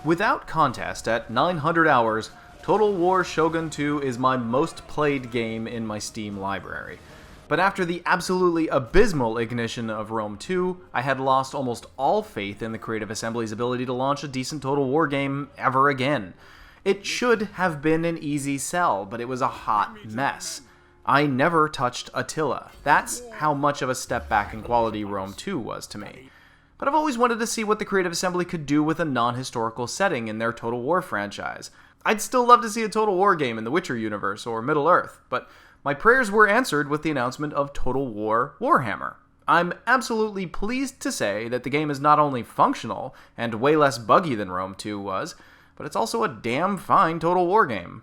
Without contest, at 900 hours, Total War Shogun 2 is my most played game in my Steam library. But after the absolutely abysmal ignition of Rome 2, I had lost almost all faith in the Creative Assembly's ability to launch a decent Total War game ever again. It should have been an easy sell, but it was a hot mess. I never touched Attila. That's how much of a step back in quality Rome 2 was to me. But I've always wanted to see what the Creative Assembly could do with a non-historical setting in their Total War franchise. I'd still love to see a Total War game in the Witcher universe or Middle-earth, but my prayers were answered with the announcement of Total War Warhammer. I'm absolutely pleased to say that the game is not only functional and way less buggy than Rome 2 was, but it's also a damn fine Total War game.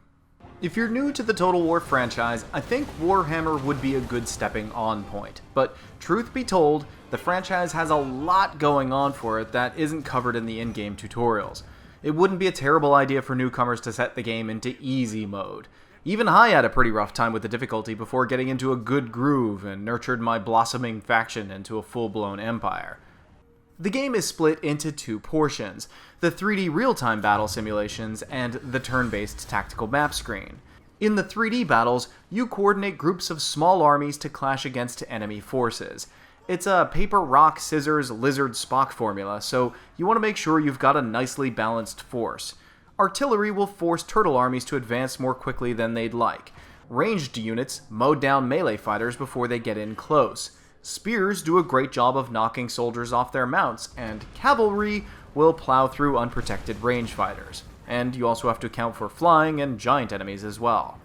If you're new to the Total War franchise, I think Warhammer would be a good stepping on point. But truth be told, the franchise has a lot going on for it that isn't covered in the in-game tutorials. It wouldn't be a terrible idea for newcomers to set the game into easy mode. Even I had a pretty rough time with the difficulty before getting into a good groove and nurtured my blossoming faction into a full-blown empire. The game is split into two portions, the 3D real-time battle simulations and the turn-based tactical map screen. In the 3D battles, you coordinate groups of small armies to clash against enemy forces. It's a paper, rock, scissors, lizard, Spock formula, so you want to make sure you've got a nicely balanced force. Artillery will force turtle armies to advance more quickly than they'd like. Ranged units mow down melee fighters before they get in close. Spears do a great job of knocking soldiers off their mounts, and cavalry will plow through unprotected range fighters. And you also have to account for flying and giant enemies as well.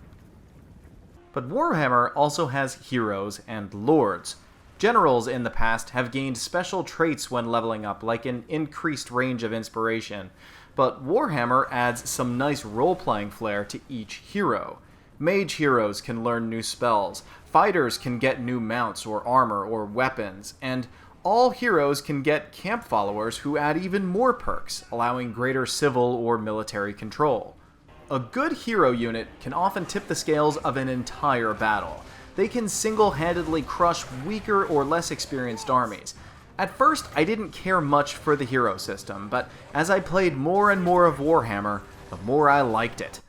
But Warhammer also has heroes and lords. Generals in the past have gained special traits when leveling up, like an increased range of inspiration, but Warhammer adds some nice role-playing flair to each hero. Mage heroes can learn new spells, fighters can get new mounts or armor or weapons, and all heroes can get camp followers who add even more perks, allowing greater civil or military control. A good hero unit can often tip the scales of an entire battle. They can single-handedly crush weaker or less experienced armies. At first, I didn't care much for the hero system, but as I played more and more of Warhammer, the more I liked it.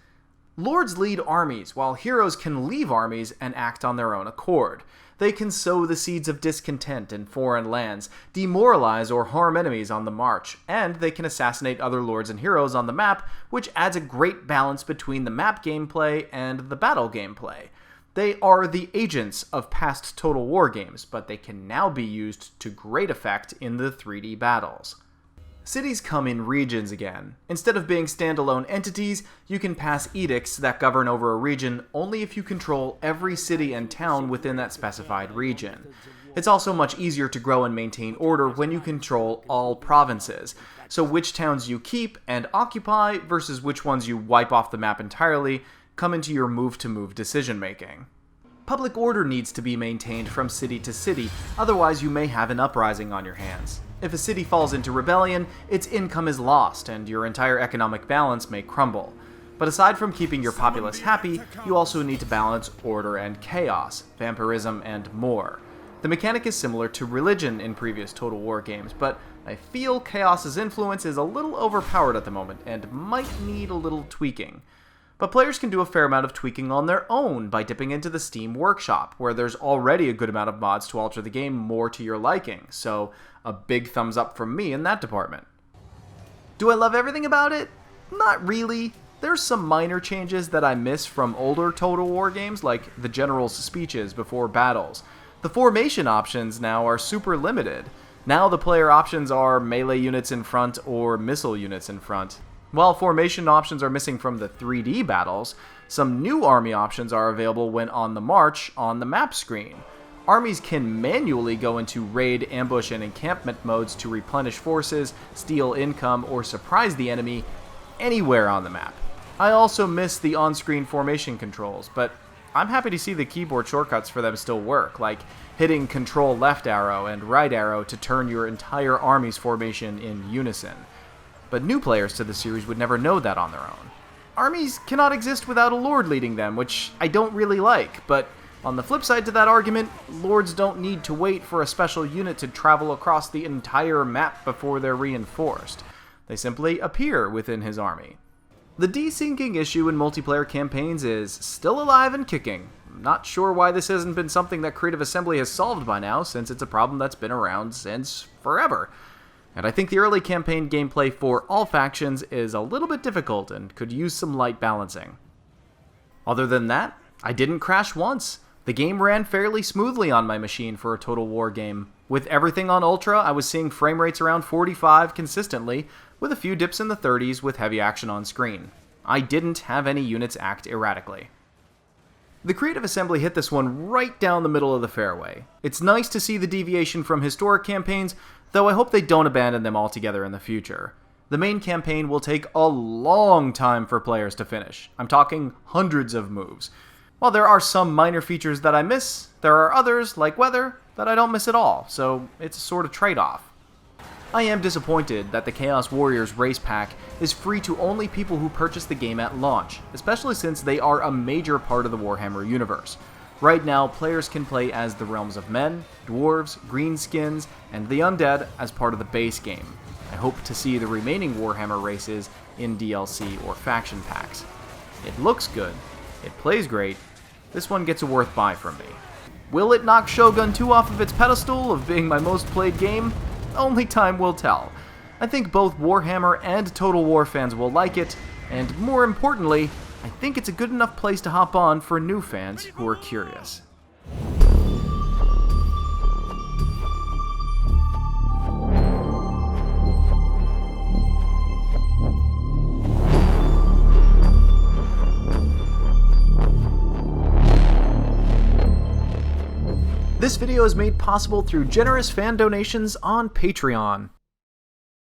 Lords lead armies, while heroes can leave armies and act on their own accord. They can sow the seeds of discontent in foreign lands, demoralize or harm enemies on the march, and they can assassinate other lords and heroes on the map, which adds a great balance between the map gameplay and the battle gameplay. They are the agents of past Total War games, but they can now be used to great effect in the 3D battles. Cities come in regions again. Instead of being standalone entities, you can pass edicts that govern over a region only if you control every city and town within that specified region. It's also much easier to grow and maintain order when you control all provinces, so which towns you keep and occupy versus which ones you wipe off the map entirely come into your move-to-move decision-making. Public order needs to be maintained from city to city, otherwise you may have an uprising on your hands. If a city falls into rebellion, its income is lost, and your entire economic balance may crumble. But aside from keeping your populace happy, you also need to balance order and chaos, vampirism, and more. The mechanic is similar to religion in previous Total War games, but I feel Chaos's influence is a little overpowered at the moment, and might need a little tweaking. But players can do a fair amount of tweaking on their own by dipping into the Steam Workshop, where there's already a good amount of mods to alter the game more to your liking, so a big thumbs up from me in that department. Do I love everything about it? Not really. There's some minor changes that I miss from older Total War games, like the general's speeches before battles. The formation options now are super limited. Now the player options are melee units in front or missile units in front. While formation options are missing from the 3D battles, some new army options are available when on the march on the map screen. Armies can manually go into raid, ambush, and encampment modes to replenish forces, steal income, or surprise the enemy anywhere on the map. I also miss the on-screen formation controls, but I'm happy to see the keyboard shortcuts for them still work, like hitting Control left arrow and right arrow to turn your entire army's formation in unison. But new players to the series would never know that on their own. Armies cannot exist without a lord leading them, which I don't really like, but on the flip side to that argument, lords don't need to wait for a special unit to travel across the entire map before they're reinforced. They simply appear within his army. The desyncing issue in multiplayer campaigns is still alive and kicking. I'm not sure why this hasn't been something that Creative Assembly has solved by now, since it's a problem that's been around since forever. And I think the early campaign gameplay for all factions is a little bit difficult and could use some light balancing. Other than that, I didn't crash once. The game ran fairly smoothly on my machine for a Total War game. With everything on Ultra, I was seeing frame rates around 45 consistently, with a few dips in the 30s with heavy action on screen. I didn't have any units act erratically. The Creative Assembly hit this one right down the middle of the fairway. It's nice to see the deviation from historic campaigns, though I hope they don't abandon them altogether in the future. The main campaign will take a long time for players to finish. I'm talking hundreds of moves. While there are some minor features that I miss, there are others, like weather, that I don't miss at all, so it's a sort of trade-off. I am disappointed that the Chaos Warriors race pack is free to only people who purchase the game at launch, especially since they are a major part of the Warhammer universe. Right now, players can play as the Realms of Men, Dwarves, Greenskins, and the Undead as part of the base game. I hope to see the remaining Warhammer races in DLC or faction packs. It looks good, it plays great, this one gets a worth buy from me. Will it knock Shogun 2 off of its pedestal of being my most played game? Only time will tell. I think both Warhammer and Total War fans will like it, and more importantly, I think it's a good enough place to hop on for new fans who are curious. This video is made possible through generous fan donations on Patreon.